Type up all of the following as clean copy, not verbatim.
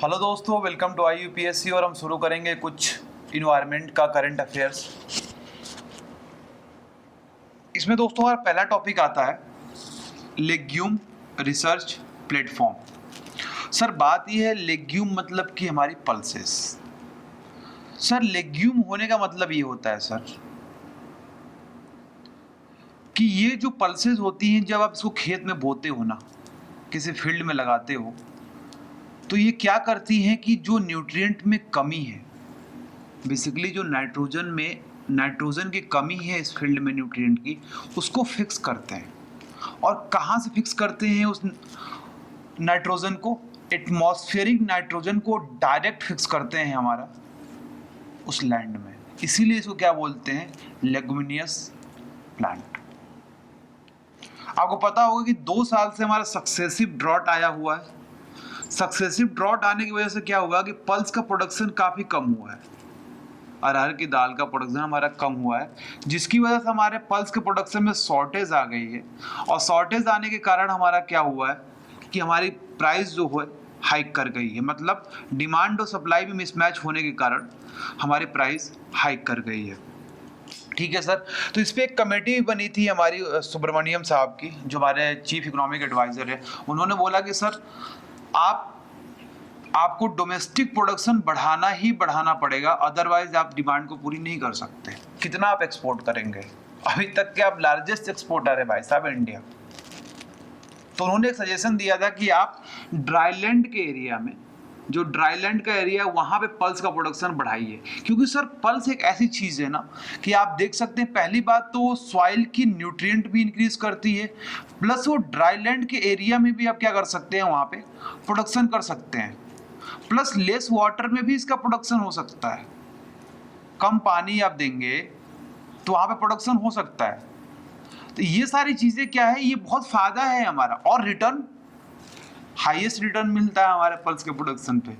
Hello दोस्तों, welcome to IUPSC और हम शुरू करेंगे कुछ इन्वायरमेंट का करंट अफेयर्स। इसमें दोस्तों हमारा पहला टॉपिक आता है लेग्यूम रिसर्च प्लेटफॉर्म। सर बात यह है, लेग्यूम मतलब कि हमारी पल्सेस। सर लेग्यूम होने का मतलब ये होता है सर कि ये जो पल्सेस होती हैं, जब आप इसको खेत में बोते हो ना, किसी फील्ड में लगाते हो, तो ये क्या करती हैं कि जो न्यूट्रिएंट में कमी है, बेसिकली जो नाइट्रोजन की कमी है इस फील्ड में न्यूट्रिएंट की, उसको फिक्स करते हैं। और कहाँ से फिक्स करते हैं उस नाइट्रोजन को? एटमॉस्फेरिक नाइट्रोजन को डायरेक्ट फिक्स करते हैं हमारा उस लैंड में। इसीलिए इसको क्या बोलते हैं? लेगुमिनियस प्लांट। आपको पता होगा कि 2 साल से हमारा सक्सेसिव ड्रॉट आया हुआ है। सक्सेसिव ड्रॉट आने की वजह से क्या हुआ कि पल्स का प्रोडक्शन काफ़ी कम हुआ है, अरहर की दाल का प्रोडक्शन हमारा कम हुआ है, जिसकी वजह से हमारे पल्स के प्रोडक्शन में शॉर्टेज आ गई है। और शॉर्टेज आने के कारण हमारा क्या हुआ है कि हमारी प्राइस जो है हाइक कर गई है। मतलब डिमांड और सप्लाई में मिसमैच होने के कारण हमारी प्राइस हाइक कर गई है। ठीक है सर। तो इस पर एक कमेटी बनी थी हमारी सुब्रमण्यम साहब की, जो हमारे चीफ इकोनॉमिक एडवाइजर है। उन्होंने बोला कि सर आपको डोमेस्टिक प्रोडक्शन बढ़ाना ही बढ़ाना पड़ेगा, अदरवाइज आप डिमांड को पूरी नहीं कर सकते। कितना आप एक्सपोर्ट करेंगे? अभी तक के आप लार्जेस्ट एक्सपोर्टर है भाई साहब इंडिया। तो उन्होंने एक सजेशन दिया था कि आप ड्राईलैंड के एरिया में, जो ड्राईलैंड का एरिया है, वहां पे पल्स का प्रोडक्शन बढ़ाइए। क्योंकि सर पल्स एक ऐसी चीज है ना कि आप देख सकते हैं, पहली बात तो सॉइल की न्यूट्रिएंट भी इंक्रीज करती है, प्लस वो ड्राईलैंड के एरिया में भी आप क्या कर सकते हैं, वहां पे प्रोडक्शन कर सकते हैं। प्लस लेस वाटर में भी इसका प्रोडक्शन हो सकता है। कम पानी आप देंगे तो वहां पे प्रोडक्शन हो सकता है। तो ये सारी चीजें क्या है, ये बहुत फायदा है हमारा। और रिटर्न, हाईएस्ट रिटर्न मिलता है हमारे पल्स के प्रोडक्शन पे।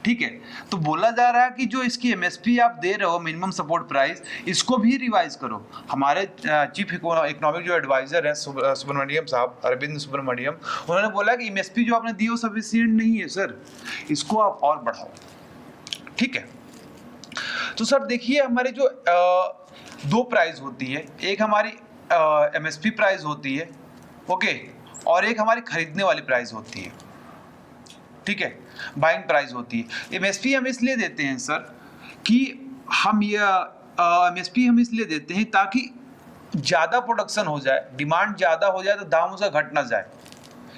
ठीक है। तो बोला जा रहा है कि जो इसकी MSP आप दे रहे हो, मिनिमम सपोर्ट प्राइस, इसको भी रिवाइज करो। हमारे चीफ इकोनॉमिक जो एडवाइजर हैं सुब्रमण्यम साहब, अरविंद सुब्रमण्यम, उन्होंने बोला कि MSP जो आपने दी वो सफिशिएंट नहीं है सर, इसको आप और बढ़ाओ। ठीक है। तो सर देखिए, हमारे जो 2 प्राइस होती है, एक हमारी MSP प्राइस होती है, ओके, और एक हमारी खरीदने वाली प्राइस होती है। ठीक है, बाइंग प्राइस होती है। MSP हम इसलिए देते हैं सर कि हम ये MSP हम इसलिए देते हैं ताकि ज़्यादा प्रोडक्शन हो जाए, डिमांड ज़्यादा हो जाए तो दाम उसका घट ना जाए।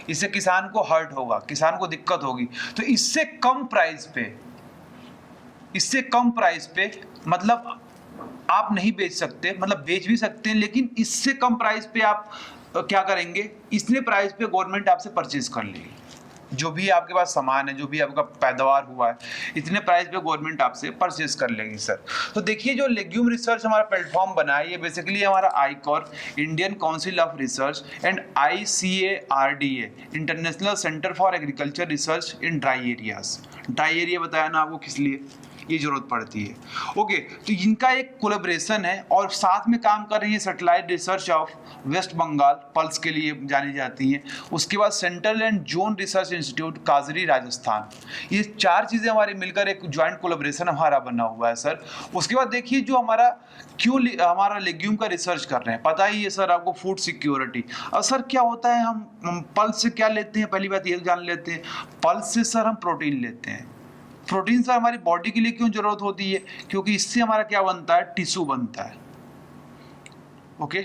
इससे किसान को हर्ट होगा, किसान को दिक्कत होगी। तो इससे कम प्राइस पे मतलब आप नहीं बेच सकते, मतलब बेच भी सकते हैं, लेकिन इससे कम प्राइस पे आप क्या करेंगे, इतने प्राइस पे गवर्नमेंट आपसे परचेज कर लेगी। जो भी आपके पास सामान है, जो भी आपका पैदावार हुआ है, इतने प्राइस पे गवर्नमेंट आपसे परचेज कर लेगी सर। तो देखिए, जो लेग्यूम रिसर्च हमारा प्लेटफॉर्म बना है, ये बेसिकली हमारा ICAR, Indian council of research, and ICARDA, international centre for agriculture research in dry areas. Dry area बताया ना आपको किस लिए ये जरूरत पड़ती है। ओके, तो इनका एक कोलैबोरेशन है और साथ में काम कर रही है satellite research of West Bengal, pulse के लिए जानी जाती हैं। उसके बाद central and zone research institute काजरी राजस्थान। ये 4 चीज़ें हमारी मिलकर एक ज्वाइंट कोलैबोरेशन हमारा बना हुआ है सर। उसके बाद देखिए, जो हमारा लेग्यूम का रिसर्च कर रहे हैं, पता ही है सर आपको, फूड सिक्योरिटी। अब सर क्या होता है, हम पल्स से क्या लेते हैं, पहली बात ये जान लेते हैं। पल्स से सर हम प्रोटीन लेते हैं। प्रोटीन सर हमारी बॉडी के लिए क्यों जरूरत होती है? क्योंकि इससे हमारा क्या बनता है, टिश्यू बनता है। ओके,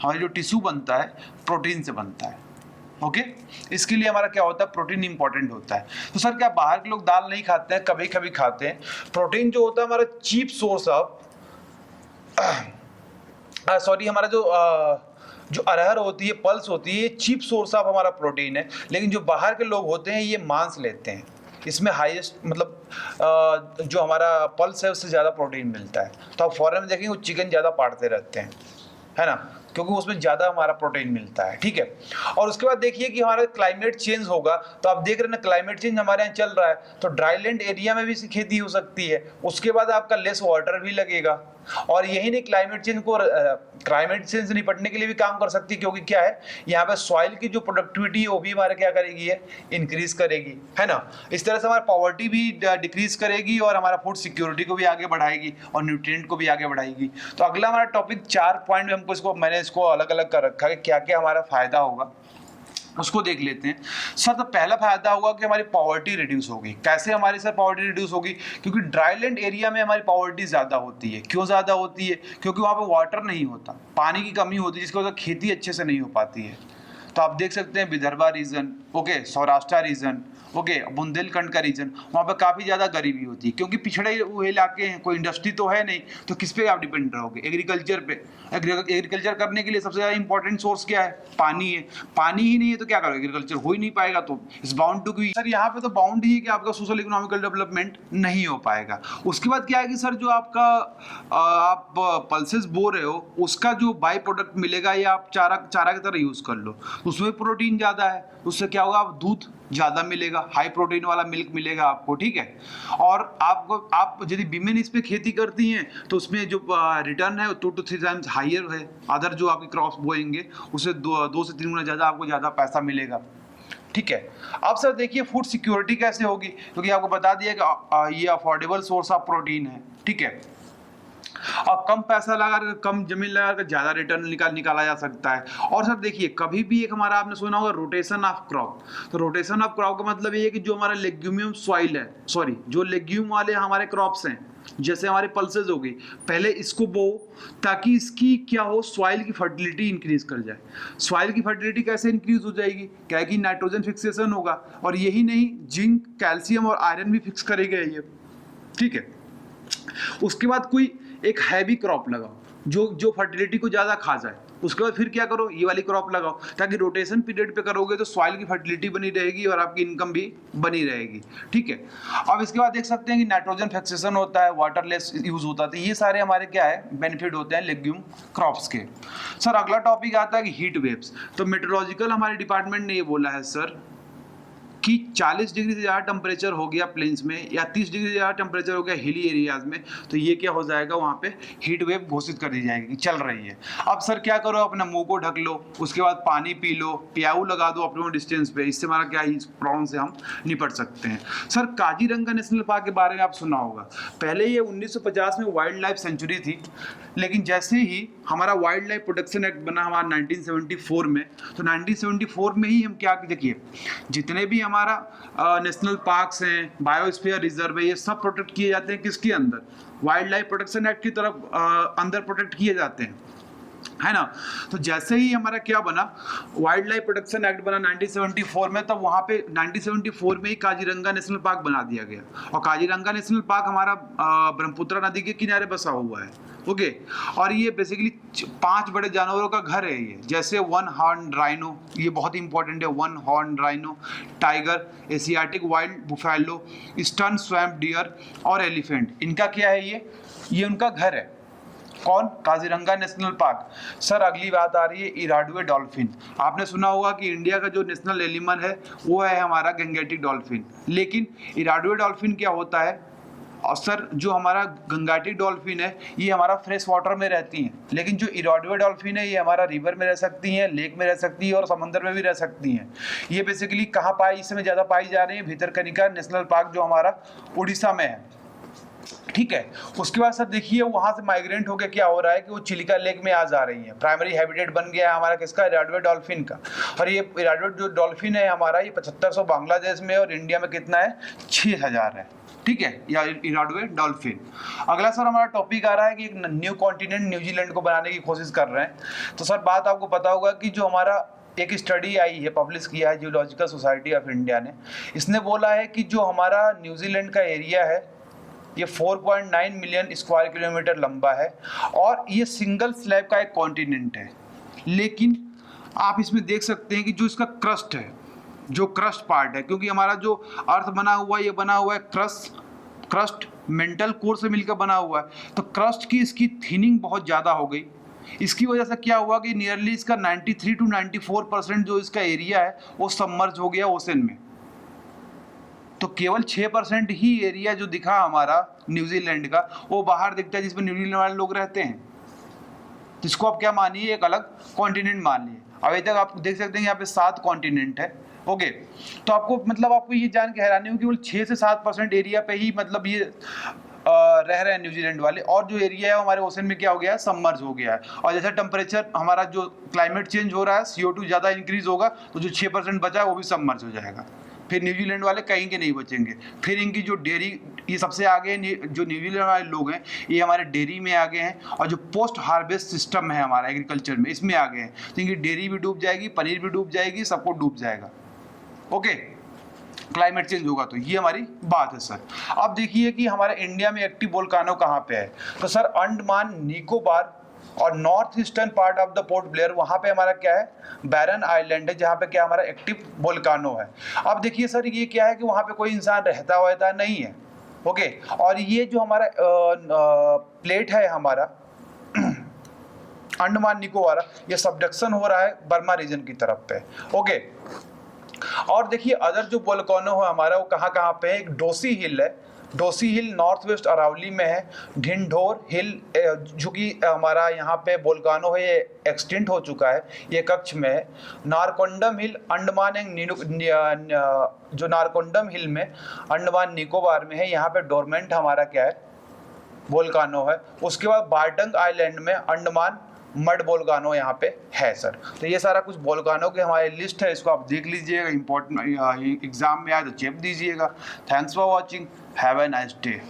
हमारी जो टिश्यू बनता है प्रोटीन से बनता है। ओके, इसके लिए हमारा क्या होता है, प्रोटीन इंपॉर्टेंट होता है। तो सर क्या बाहर के लोग दाल नहीं खाते हैं? कभी कभी खाते हैं। प्रोटीन जो होता है हमारा चीप सोर्स ऑफ हमारा जो अरहर होती है, पल्स होती है, चीप सोर्स ऑफ हमारा प्रोटीन है। लेकिन जो बाहर के लोग होते हैं ये मांस लेते हैं, इसमें हाईएस्ट मतलब जो हमारा पल्स है उससे ज़्यादा प्रोटीन मिलता है। तो आप फॉरेन में देखेंगे वो चिकन ज़्यादा पाड़ते रहते हैं, है ना। क्योंकि उसमें ज़्यादा हमारा प्रोटीन मिलता है, ठीक है। और उसके बाद देखिए कि हमारा क्लाइमेट चेंज होगा, तो आप देख रहे हैं ना क्लाइमेट चेंज हमारे यहाँ चल रहा है, तो ड्राईलैंड एरिया में भी खेती हो सकती है। उसके बाद आपका लेस वाटर भी लगेगा, और यही नहीं क्लाइमेट चेंज से निपटने के लिए भी काम कर सकती है, क्योंकि क्या है यहाँ पे सॉइल की जो प्रोडक्टिविटी है वो भी हमारे क्या करेगी है, इंक्रीज करेगी, है ना। इस तरह से हमारा पॉवर्टी भी डिक्रीज करेगी और हमारा फूड सिक्योरिटी को भी आगे बढ़ाएगी और न्यूट्रिएंट को भी आगे बढ़ाएगी। तो अगला हमारा टॉपिक 4 पॉइंट में मैंने इसको अलग अलग कर रखा है, क्या क्या हमारा फायदा होगा उसको देख लेते हैं। सर तो पहला फायदा होगा कि हमारी पॉवर्टी रिड्यूस होगी। कैसे हमारी सर पॉवर्टी रिड्यूस होगी? क्योंकि ड्राईलैंड एरिया में हमारी पॉवर्टी ज़्यादा होती है। क्यों ज़्यादा होती है? क्योंकि वहाँ पे वाटर नहीं होता, पानी की कमी होती है, जिसकी वजह से खेती अच्छे से नहीं हो पाती है। तो आप देख सकते हैं Vidarbha region, okay, Saurashtra region, okay, Bundelkhand का रीजन, वहाँ पे काफ़ी ज़्यादा गरीबी होती है, क्योंकि पिछड़े हुए इलाके हैं, कोई इंडस्ट्री तो है नहीं, तो किस पे आप डिपेंड रहोगे? एग्रीकल्चर पे। एग्रीकल्चर करने के लिए सबसे ज़्यादा इंपॉर्टेंट सोर्स क्या है? पानी है। पानी ही नहीं है तो क्या करोगे? एग्रीकल्चर हो ही नहीं पाएगा, तो इस बाउंड टू बी। सर यहाँ पे तो बाउंड ही है कि आपका सोशल इकोनॉमिकल डेवलपमेंट नहीं हो पाएगा। उसके बाद क्या है कि सर जो आपका आप पल्सेस बो रहे हो, उसका जो बाई प्रोडक्ट मिलेगा या आप चारा की तरह यूज़ कर लो, उसमें प्रोटीन ज़्यादा है, उससे क्या होगा? आप दूध ज़्यादा मिलेगा, हाई प्रोटीन वाला मिल्क मिलेगा आपको, ठीक है। और आप यदि विमेन इस पे खेती करती हैं तो उसमें जो रिटर्न है वो 2 to 3 टाइम्स हाइयर है अदर जो आपकी क्रॉप्स बोएंगे, उससे 2 से 3 गुना ज़्यादा आपको ज़्यादा पैसा मिलेगा, ठीक है। अब सर देखिए फूड सिक्योरिटी कैसे होगी, क्योंकि आपको बता दिया कि ये अफोर्डेबल सोर्स ऑफ प्रोटीन है, ठीक है। और कम पैसा लगा कर, कम जमीन लगा कर ज्यादा रिटर्न निकाला जा सकता है। और सर देखिए कभी भी एक हमारा आपने सुना होगा रोटेशन ऑफ क्रॉप। तो रोटेशन ऑफ क्रॉप का मतलब ये है कि जो हमारा लेग्यूमियम सॉइल है, सॉरी जो लेग्यूम वाले हमारे क्रॉप्स हैं, जैसे हमारे पल्सेज हो गई, पहले इसको बो ताकि इसकी क्या हो, सॉइल की फर्टिलिटी इंक्रीज कर जाए। सॉइल की फर्टिलिटी कैसे इंक्रीज हो जाएगी? क्या है कि नाइट्रोजन फिक्सेशन होगा, और यही नहीं जिंक, कैल्शियम और आयरन भी फिक्स करेगा ये, ठीक है। उसके बाद कोई एक हैवी क्रॉप लगाओ जो फर्टिलिटी को ज़्यादा खा जाए। उसके बाद फिर क्या करो, ये वाली क्रॉप लगाओ, ताकि रोटेशन पीरियड पे करोगे तो सॉइल की फर्टिलिटी बनी रहेगी और आपकी इनकम भी बनी रहेगी, ठीक है। अब इसके बाद देख सकते हैं कि नाइट्रोजन फिक्सेशन होता है, वाटरलेस यूज होता है, तो ये सारे हमारे क्या है बेनिफिट होते हैं लेग्यूम क्रॉप्स के। सर अगला टॉपिक आता है कि हीट वेव्स। तो मेट्रोलॉजिकल हमारे डिपार्टमेंट ने ये बोला है सर कि 40 डिग्री से ज़्यादा टेम्परेचर हो गया प्लेन्स में या 30 डिग्री से ज़्यादा टेम्परेचर हो गया हिली एरियाज में, तो ये क्या हो जाएगा, वहाँ पे हीट वेव घोषित कर दी जाएगी कि चल रही है। अब सर क्या करो, अपना मुंह को ढक लो, उसके बाद पानी पी लो, प्याऊ लगा दो अपने डिस्टेंस पे, इससे हमारा क्या इस प्रॉब्लम से हम निपट सकते हैं। सर काजीरंगा नेशनल पार्क के बारे में आप सुना होगा, पहले ये 1950 में वाइल्ड लाइफ सेंचुरी थी, लेकिन जैसे ही हमारा वाइल्ड लाइफ प्रोटेक्शन एक्ट बना हमारा 1974 में, तो 1974 में ही हम क्या देखिए जितने भी हमारा नेशनल पार्क्स हैं, बायोस्फीयर रिजर्व है, ये सब प्रोटेक्ट किए जाते हैं किसके अंदर, वाइल्ड लाइफ प्रोटेक्शन एक्ट की तरफ अंदर प्रोटेक्ट किए जाते हैं, है ना। तो जैसे ही हमारा क्या बना, वाइल्ड लाइफ प्रोटेक्शन एक्ट बना 1974 में, तब वहाँ पे 1974 में ही काजीरंगा नेशनल पार्क बना दिया गया। और काजीरंगा नेशनल पार्क हमारा ब्रह्मपुत्र नदी के किनारे बसा हुआ है, ओके। और ये बेसिकली 5 बड़े जानवरों का घर है ये, जैसे 1 हॉर्न राइनो, ये बहुत इंपॉर्टेंट है, 1 horn rhino, tiger, Asiatic wild buffalo, eastern swamp dear और एलिफेंट, इनका क्या है, ये उनका घर है। कौन? Kaziranga national park. सर अगली बात आ रही है इराडुए डॉल्फिन। आपने सुना होगा कि इंडिया का जो नेशनल एनिमल है वो है हमारा गंगेटिक डॉल्फिन, लेकिन इराडुए डॉल्फिन क्या होता है, और सर जो हमारा गंगेटिक डॉल्फिन है ये हमारा फ्रेश वाटर में रहती हैं, लेकिन जो इराडुए डॉल्फिन है ये हमारा रिवर में रह सकती हैं, लेक में रह सकती है और समंदर में भी रह सकती हैं। ये बेसिकली कहाँ पाई, इस समय ज़्यादा पाई जा रही है, भितरकनिका नेशनल पार्क जो हमारा उड़ीसा में है, ठीक है। उसके बाद सर देखिए वहां से माइग्रेंट होकर क्या हो रहा है कि वो चिलिका लेक में आ जा रही है, प्राइमरी हैबिटेट बन गया है हमारा किसका, इराडुए डॉल्फिन का। और ये इराडुए जो डॉल्फिन है हमारा ये 7500 बांग्लादेश में और इंडिया में कितना है, 6000 है, ठीक है, या इराडुए डॉल्फिन। अगला सर हमारा टॉपिक आ रहा है कि एक न्यू कॉन्टिनेंट न्यूजीलैंड को बनाने की कोशिश कर रहे हैं। तो सर बात आपको पता होगा कि जो हमारा एक स्टडी आई है, पब्लिश किया है जियोलॉजिकल सोसाइटी ऑफ इंडिया ने, इसने बोला है कि जो हमारा न्यूजीलैंड का एरिया है ये 4.9 मिलियन स्क्वायर किलोमीटर लंबा है और ये सिंगल स्लैब का एक कॉन्टिनेंट है। लेकिन आप इसमें देख सकते हैं कि जो इसका क्रस्ट है, जो क्रस्ट पार्ट है, क्योंकि हमारा जो अर्थ बना हुआ है ये बना हुआ है क्रस्ट मेंटल कोर से मिलकर बना हुआ है, तो क्रस्ट की इसकी थिनिंग बहुत ज़्यादा हो गई, इसकी वजह से क्या हुआ कि नियरली इसका 93 to 94% जो इसका एरिया है वो सबमर्ज हो गया ओशन में। तो केवल 6% ही एरिया जो दिखा हमारा न्यूजीलैंड का वो बाहर दिखता है, जिसमें न्यूजीलैंड वाले लोग रहते हैं, जिसको आप क्या मानिए एक अलग कॉन्टिनेंट मान लिए। अभी तक आप देख सकते हैं यहाँ पे 7 कॉन्टिनेंट है। ओके, तो आपको मतलब आपको ये जान के हैरानी होगी केवल 6 से 7% एरिया पे ही मतलब ये रह रहे हैं न्यूजीलैंड वाले, और जो एरिया है हमारे ओशन में क्या हो गया है, सबमर्ज हो गया है। और जैसे टेम्परेचर हमारा जो क्लाइमेट चेंज हो रहा है, CO2 ज़्यादा इंक्रीज होगा तो जो 6% बचा है वो भी सबमर्ज हो जाएगा। फिर न्यूजीलैंड वाले कहीं के नहीं बचेंगे। फिर इनकी जो डेयरी, ये सबसे आगे हैं जो न्यूजीलैंड वाले लोग हैं, ये हमारे डेयरी में आगे हैं, और जो पोस्ट हार्वेस्ट सिस्टम है हमारा एग्रीकल्चर में, इसमें आगे हैं। तो इनकी डेयरी भी डूब जाएगी, पनीर भी डूब जाएगी, सबको डूब जाएगा। ओके, क्लाइमेट चेंज होगा तो ये हमारी बात है सर। अब देखिए कि हमारे इंडिया में एक्टिव वोल्केनो कहाँ पे है। तो सर अंडमान निकोबार और north eastern part of the port Blair, वहाँ पे हमारा क्या है, बैरन आइलैंड है, जहाँ पे क्या हमारा एक्टिव वोल्केनो है। अब देखिए सर ये क्या है कि वहाँ पे कोई इंसान रहता हुआ नहीं है। ओके, और ये जो हमारा प्लेट है हमारा अंडमान निकोबार, ये सबडक्शन हो रहा है बर्मा रीजन की तरफ पे। ओके, और देखिए अदर जो वोल्केनो है हमारा वो कहाँ कहाँ पे है। एक डोसी हिल है, डोसी हिल नॉर्थ वेस्ट अरावली में है। ढिंढोर हिल जो कि हमारा यहाँ पे वोल्केनो है, ये एक्सटिंक्ट हो चुका है, ये कच्छ में है। नारकोंडम हिल अंडमान एंड जो नारकोंडम हिल में अंडमान निकोबार में है, यहाँ पे डोरमेंट हमारा क्या है, वोल्केनो है। उसके बाद बार्डंग आइलैंड में अंडमान मड वोल्केनो यहाँ पे है सर। तो ये सारा कुछ वोल्केनो की हमारी लिस्ट है, इसको आप देख लीजिएगा, इंपॉर्टेंट एग्जाम में आए तो चेक दीजिएगा। Thanks for watching, have a nice day.